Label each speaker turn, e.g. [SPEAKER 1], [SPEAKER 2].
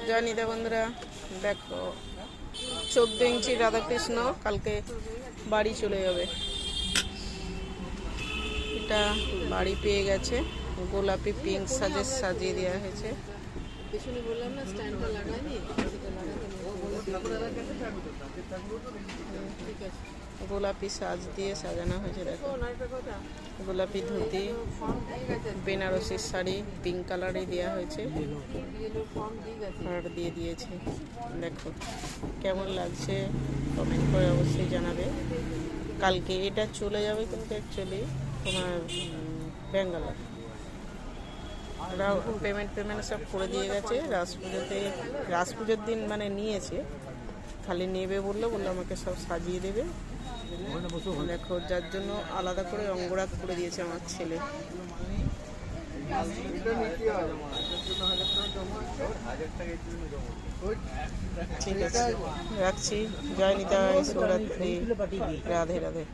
[SPEAKER 1] জয় নিদা বন্ধুরা, দেখো 14 ইঞ্চি রাধাকৃষ্ণ কালকে বাড়ি চলে যাবে। এটা বাড়ি পেয়ে গেছে, গোলাপি পিঙ্ক সাজিয়ে দেওয়া হয়েছে।
[SPEAKER 2] পিছনে বললাম না স্ট্যান্ডটা লাগাইনি, ঠিক আছে।
[SPEAKER 1] গোলাপি সাজ দিয়ে সাজানো হয়েছে। দেখো গোলাপি ধুতি, বেনারসির শাড়ি পিঙ্ক কালারে দেওয়া হয়েছে, হার দিয়ে দিয়েছে। দেখো কেমন লাগছে কমেন্ট করে অবশ্যই জানাবে। কালকে এটা চলে যাবে, কিন্তু অ্যাকচুয়ালি তোমার ব্যাঙ্গালোর। ওরা পেমেন্ট সব করে দিয়ে গেছে। রাস পুজোর দিন মানে নিয়েছে, খালি নেবে বললো আমাকে সব সাজিয়ে দেবে। দেখো যার জন্য আলাদা করে অঙ্গরাগ করে দিয়েছে আমার ছেলে। ঠিক আছে, রাখছি। জয় নিতাই, শিবরাত্রি, রাধে রাধে।